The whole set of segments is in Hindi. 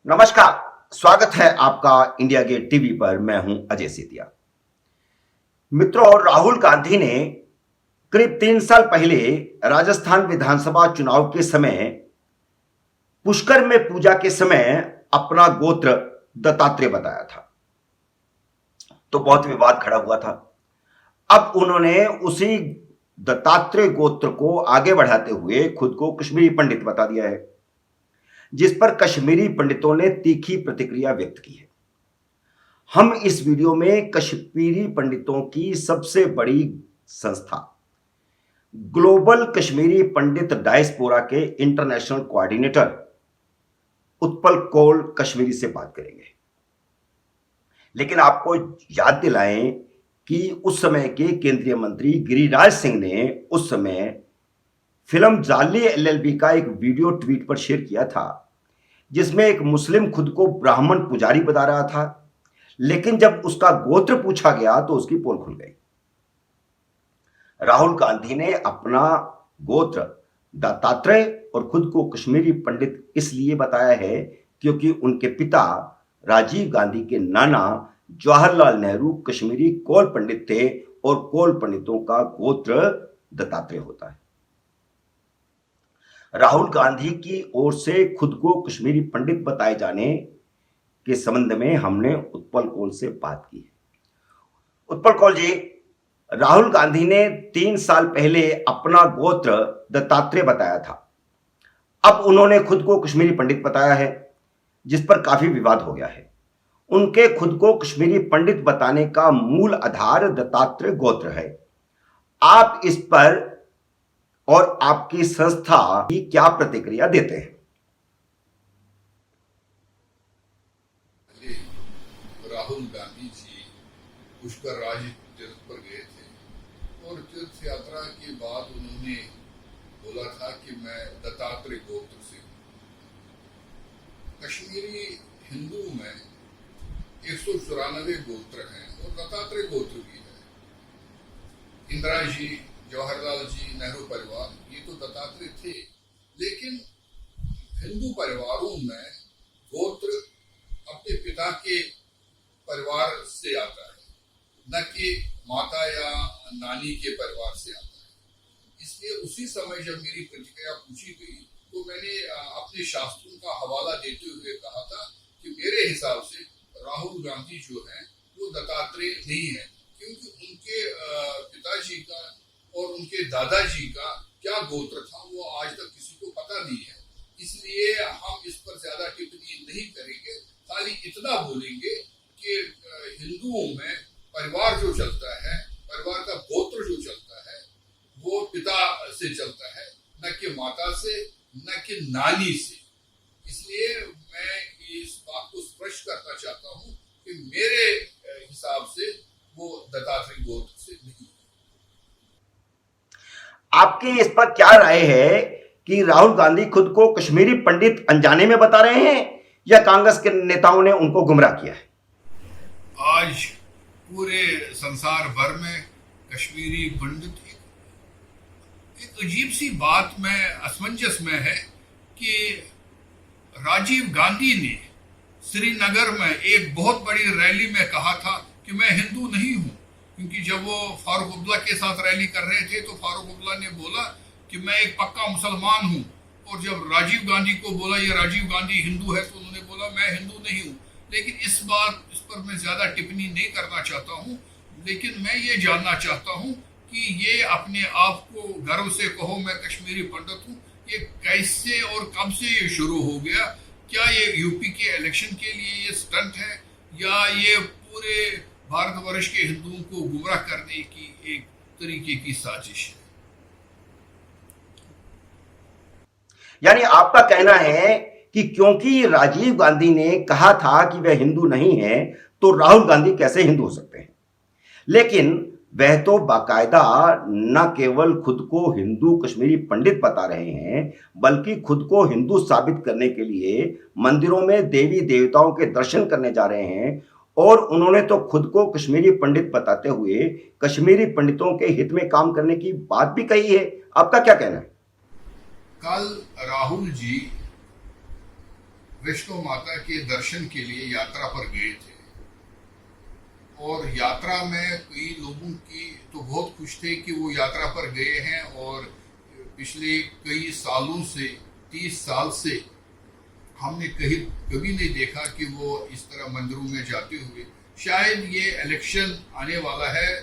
नमस्कार। स्वागत है आपका इंडिया गेट टीवी पर। मैं हूं अजय सेतिया। मित्रों, राहुल गांधी ने करीब 3 साल पहले राजस्थान विधानसभा चुनाव के समय पुष्कर में पूजा के समय अपना गोत्र दत्तात्रेय बताया था, तो बहुत विवाद खड़ा हुआ था। अब उन्होंने उसी दत्तात्रेय गोत्र को आगे बढ़ाते हुए खुद को कश्मीरी पंडित बता दिया है, जिस पर कश्मीरी पंडितों ने तीखी प्रतिक्रिया व्यक्त की है। हम इस वीडियो में कश्मीरी पंडितों की सबसे बड़ी संस्था ग्लोबल कश्मीरी पंडित डायस्पोरा के इंटरनेशनल कोऑर्डिनेटर उत्पल कौल कश्मीरी से बात करेंगे। लेकिन आपको याद दिलाएं कि उस समय के केंद्रीय मंत्री गिरिराज सिंह ने उस समय फिल्म जाली एलएलबी का एक वीडियो ट्वीट पर शेयर किया था, जिसमें एक मुस्लिम खुद को ब्राह्मण पुजारी बता रहा था, लेकिन जब उसका गोत्र पूछा गया तो उसकी पोल खुल गई। राहुल गांधी ने अपना गोत्र दत्तात्रेय और खुद को कश्मीरी पंडित इसलिए बताया है क्योंकि उनके पिता राजीव गांधी के नाना जवाहरलाल नेहरू कश्मीरी कौल पंडित थे और कौल पंडितों का गोत्र दत्तात्रेय होता है। राहुल गांधी की ओर से खुद को कश्मीरी पंडित बताए जाने के संबंध में हमने उत्पल कौल से बात की है। उत्पल कौल जी, राहुल गांधी ने 3 साल पहले अपना गोत्र दत्तात्रेय बताया था। अब उन्होंने खुद को कश्मीरी पंडित बताया है, जिस पर काफी विवाद हो गया है। उनके खुद को कश्मीरी पंडित बताने का मूल आधार दत्तात्रेय गोत्र है। आप इस पर और आपकी संस्था की क्या प्रतिक्रिया देते हैं? राहुल गांधी जी पुष्कर राज तीर्थ पर गए थे और तीर्थ यात्रा के बाद उन्होंने बोला था कि मैं दत्तात्रेय गोत्र से हूं। कश्मीरी हिंदू में 194 गोत्र हैं और दत्तात्रेय गोत्र भी है। इंदिरा जी, जवाहरलाल जी, नेहरू परिवार, ये तो दत्तात्रेय थे, लेकिन हिंदू परिवारों में गोत्र अपने पिता के परिवार से आता है, न कि माता या नानी के परिवार से आता है। इसलिए उसी समय जब मेरी प्रतिक्रिया पूछी गई तो मैंने अपने शास्त्रों का हवाला देते हुए कहा था कि मेरे हिसाब से राहुल गांधी जो है वो दत्तात्रेय नहीं है, क्योंकि उनके पिताजी का और उनके दादाजी का क्या गोत्र था वो आज तक किसी को पता नहीं है। इसलिए हम इस पर ज्यादा टिप्पणी नहीं करेंगे, खाली इतना बोलेंगे कि हिंदुओं में परिवार जो चलता है, परिवार का गोत्र जो चलता है, वो पिता से चलता है, न कि माता से, न कि नानी से। इसलिए मैं इस बात को स्पष्ट करना चाहता हूं कि मेरे हिसाब से वो दत्तात्रेय गोत्र से नहीं है। आपकी इस पर क्या राय है कि राहुल गांधी खुद को कश्मीरी पंडित अनजाने में बता रहे हैं या कांग्रेस के नेताओं ने उनको गुमराह किया है? आज पूरे संसार भर में कश्मीरी पंडित एक अजीब सी बात में असमंजस में है कि राजीव गांधी ने श्रीनगर में एक बहुत बड़ी रैली में कहा था कि मैं हिंदू नहीं हूं, क्योंकि जब वो फारूक अब्दुल्ला के साथ रैली कर रहे थे तो फारूक अब्दुल्ला ने बोला कि मैं एक पक्का मुसलमान हूं, और जब राजीव गांधी को बोला ये राजीव गांधी हिंदू है तो उन्होंने बोला मैं हिंदू नहीं हूं। लेकिन इस पर मैं ज्यादा टिप्पणी नहीं करना चाहता हूं, लेकिन मैं ये जानना चाहता हूं कि ये अपने आप को गर्व से कहो मैं कश्मीरी पंडित हूं, ये कैसे और कब से ये शुरू हो गया? क्या ये यूपी के इलेक्शन के लिए ये स्टंट है या ये पूरे भारतवर्ष के हिंदुओं को गुमराह करने की एक तरीके की साजिश है? यानी आपका कहना है कि क्योंकि राजीव गांधी ने कहा था कि वह हिंदू नहीं है तो राहुल गांधी कैसे हिंदू हो सकते हैं? लेकिन वह तो बाकायदा न केवल खुद को हिंदू कश्मीरी पंडित बता रहे हैं, बल्कि खुद को हिंदू साबित करने के लिए मंदिरों में देवी देवताओं के दर्शन करने जा रहे हैं, और उन्होंने तो खुद को कश्मीरी पंडित बताते हुए कश्मीरी पंडितों के हित में काम करने की बात भी कही है। आपका क्या कहना है? कल राहुल जी वैष्णो माता के दर्शन के लिए यात्रा पर गए थे। और यात्रा में कई लोगों की तो बहुत खुश थे कि वो यात्रा पर गए हैं, और पिछले कई सालों से 30 साल से हमने कभी नहीं देखा कि वो इस तरह मंदिरों में जाते हुए। शायद ये इलेक्शन आने वाला है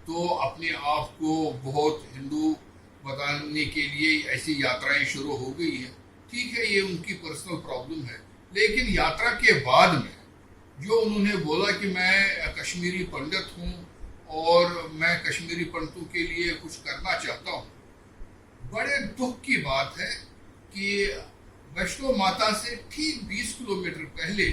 तो अपने आप को बहुत हिंदू बताने के लिए ऐसी यात्राएं शुरू हो गई है। ठीक है, ये उनकी पर्सनल प्रॉब्लम है, लेकिन यात्रा के बाद में जो उन्होंने बोला कि मैं कश्मीरी पंडित हूँ और मैं कश्मीरी पंडितों के लिए कुछ करना चाहता हूँ, बड़े दुख की बात है कि वैष्णो माता से ठीक 20 किलोमीटर पहले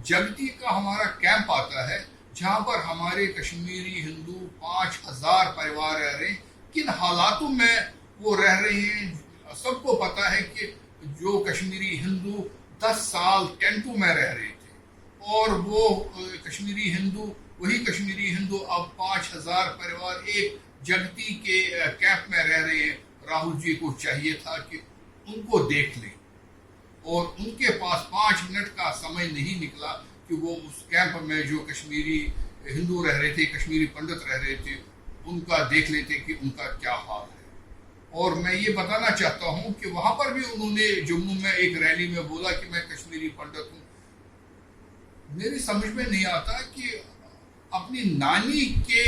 जगती का हमारा कैंप आता है, जहां पर हमारे कश्मीरी हिंदू 5000 परिवार रह रहे हैं। किन हालातों में वो रह रहे हैं सबको पता है कि जो कश्मीरी हिंदू 10 साल टेंटों में रह रहे थे, और वो कश्मीरी हिंदू अब 5000 परिवार एक जगती के कैंप में रह रहे हैं। राहुल जी को चाहिए था कि उनको देख लें, और उनके पास 5 मिनट का समय नहीं निकला कि वो उस कैंप में जो कश्मीरी हिंदू रह रहे थे, कश्मीरी पंडित रह रहे थे, उनका देख लेते कि उनका क्या हाल है। और मैं ये बताना चाहता हूँ कि वहां पर भी उन्होंने जम्मू में एक रैली में बोला कि मैं कश्मीरी पंडित हूँ। मेरी समझ में नहीं आता कि अपनी नानी के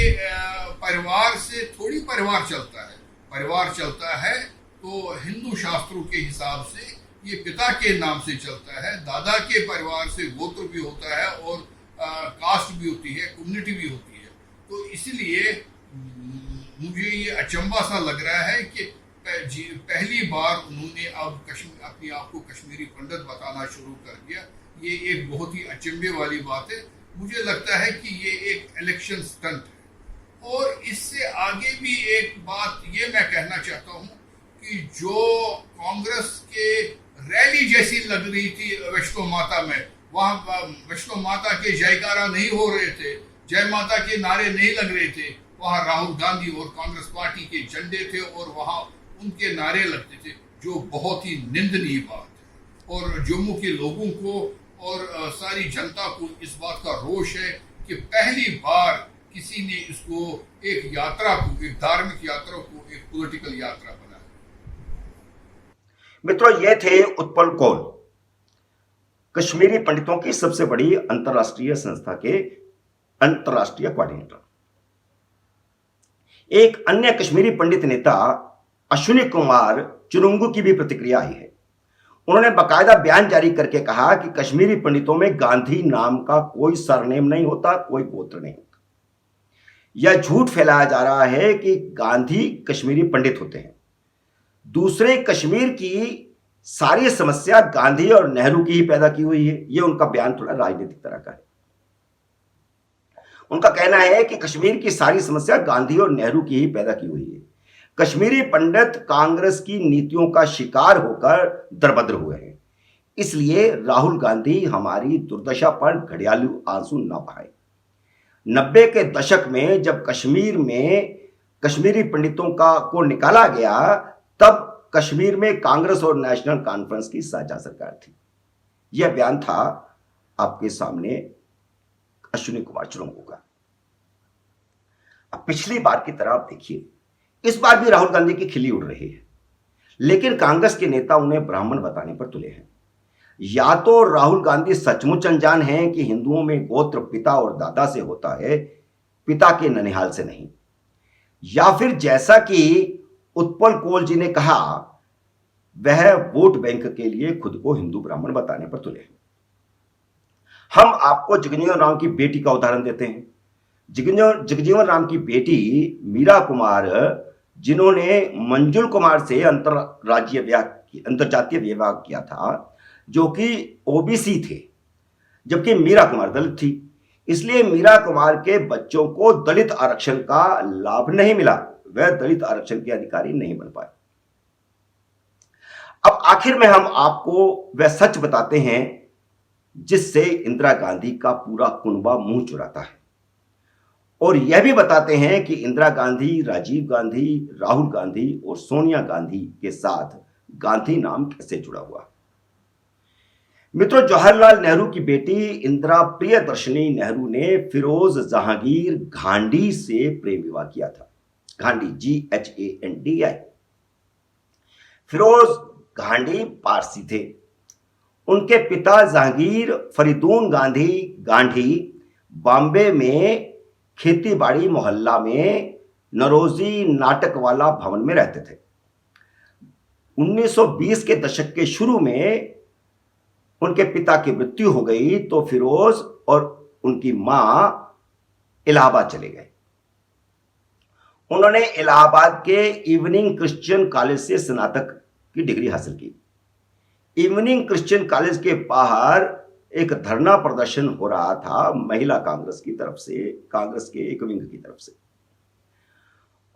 परिवार से थोड़ी परिवार चलता है। परिवार चलता है तो हिंदू शास्त्रों के हिसाब से ये पिता के नाम से चलता है, दादा के परिवार से गोत्र भी होता है, और कास्ट भी होती है, कम्युनिटी भी होती है। तो इसलिए मुझे ये अचंभा सा लग रहा है कि पहली बार उन्होंने अब अपने आप को कश्मीरी पंडित बताना शुरू कर दिया। ये एक बहुत ही अचंभे वाली बात है। मुझे लगता है कि ये एक इलेक्शन स्टंट है। और इससे आगे भी एक बात ये मैं कहना चाहता हूँ कि जो कांग्रेस के रैली जैसी लग रही थी वैष्णो माता में, वहां वैष्णो माता के जयकारा नहीं हो रहे थे, जय माता के नारे नहीं लग रहे थे, वहां राहुल गांधी और कांग्रेस पार्टी के झंडे थे और वहां उनके नारे लगते थे, जो बहुत ही निंदनीय बात है। और जम्मू के लोगों को और सारी जनता को इस बात का रोष है कि पहली बार किसी ने इसको एक यात्रा को, एक धार्मिक यात्रा को एक पॉलिटिकल यात्रा बनाया। मित्रों, ये थे उत्पल कौल, कश्मीरी पंडितों की सबसे बड़ी अंतरराष्ट्रीय संस्था के अंतरराष्ट्रीय कोऑर्डिनेटर। एक अन्य कश्मीरी पंडित नेता अश्विनी कुमार चुरुंगू की भी प्रतिक्रिया आई है। उन्होंने बाकायदा बयान जारी करके कहा कि कश्मीरी पंडितों में गांधी नाम का कोई सरनेम नहीं होता, कोई गोत्र नहीं होता। यह झूठ फैलाया जा रहा है कि गांधी कश्मीरी पंडित होते हैं। दूसरे कश्मीर की सारी समस्या गांधी और नेहरू की ही पैदा की हुई है। यह उनका बयान थोड़ा राजनीतिक तरह का है। उनका कहना है कि कश्मीर की सारी समस्या गांधी और नेहरू की ही पैदा की हुई है। कश्मीरी पंडित कांग्रेस की नीतियों का शिकार होकर दरबदर हुए हैं, इसलिए राहुल गांधी हमारी दुर्दशा पर घड़ियालू आंसू न बहाए। 90 के दशक में जब कश्मीर में कश्मीरी पंडितों को निकाला गया, तब कश्मीर में कांग्रेस और नेशनल कॉन्फ्रेंस की साझा सरकार थी। यह बयान था आपके सामने अश्विनी कुमार चुरुंगू का। अब पिछली बार की तरह आप देखिए, इस बार भी राहुल गांधी की खिल्ली उड़ रही है, लेकिन कांग्रेस के नेता उन्हें ब्राह्मण बताने पर तुले हैं। या तो राहुल गांधी सचमुच अनजान हैं कि हिंदुओं में गोत्र पिता और दादा से होता है, पिता के ननिहाल से नहीं, या फिर जैसा कि उत्पल कौल जी ने कहा, वह वोट बैंक के लिए खुद को हिंदू ब्राह्मण बताने पर तुले हैं। हम आपको जगजीवन राम की बेटी का उदाहरण देते हैं। जगजीवन राम की बेटी मीरा कुमार, जिन्होंने मंजुल कुमार से अंतरजातीय विवाह किया था, जो कि ओबीसी थे, जबकि मीरा कुमार दलित थी। इसलिए मीरा कुमार के बच्चों को दलित आरक्षण का लाभ नहीं मिला, वह दलित आरक्षण के अधिकारी नहीं बन पाए। अब आखिर में हम आपको वह सच बताते हैं जिससे इंदिरा गांधी का पूरा कुनबा मुंह चुराता है, और यह भी बताते हैं कि इंदिरा गांधी, राजीव गांधी, राहुल गांधी और सोनिया गांधी के साथ गांधी नाम कैसे जुड़ा हुआ। मित्रों, जवाहरलाल नेहरू की बेटी इंदिरा प्रियदर्शनी नेहरू ने फिरोज जहांगीर घांडी से प्रेम विवाह किया था। घांडी, GHANDI। फिरोज घांडी पारसी थे। उनके पिता जहांगीर फरीदून गांधी गांधी बॉम्बे में खेतीबाड़ी मोहल्ला में नरोजी नाटकवाला भवन में रहते थे। 1920 के दशक के शुरू में उनके पिता की मृत्यु हो गई तो फिरोज और उनकी मां इलाहाबाद चले गए। उन्होंने इलाहाबाद के इवनिंग क्रिश्चियन कॉलेज से स्नातक की डिग्री हासिल की। इवनिंग क्रिश्चियन कॉलेज के बाहर एक धरना प्रदर्शन हो रहा था महिला कांग्रेस की तरफ से, कांग्रेस के एक विंग की तरफ से,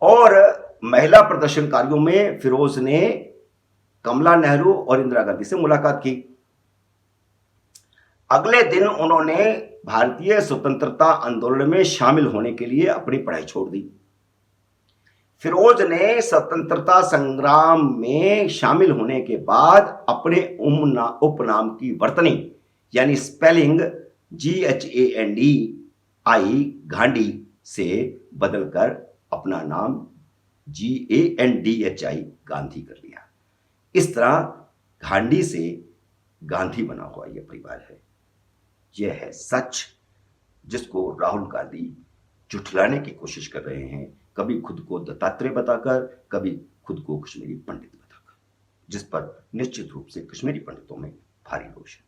और महिला प्रदर्शनकारियों में फिरोज ने कमला नेहरू और इंदिरा गांधी से मुलाकात की। अगले दिन उन्होंने भारतीय स्वतंत्रता आंदोलन में शामिल होने के लिए अपनी पढ़ाई छोड़ दी। फिरोज ने स्वतंत्रता संग्राम में शामिल होने के बाद अपने उपनाम की वर्तनी यानी स्पेलिंग GHANDI घांडी से बदलकर अपना नाम GANDHI गांधी कर लिया। इस तरह घांडी से गांधी बना हुआ यह परिवार है। यह है सच जिसको राहुल गांधी झुठलाने की कोशिश कर रहे हैं, कभी खुद को दत्तात्रेय बताकर, कभी खुद को कश्मीरी पंडित बताकर, जिस पर निश्चित रूप से कश्मीरी पंडितों में भारी रोष है।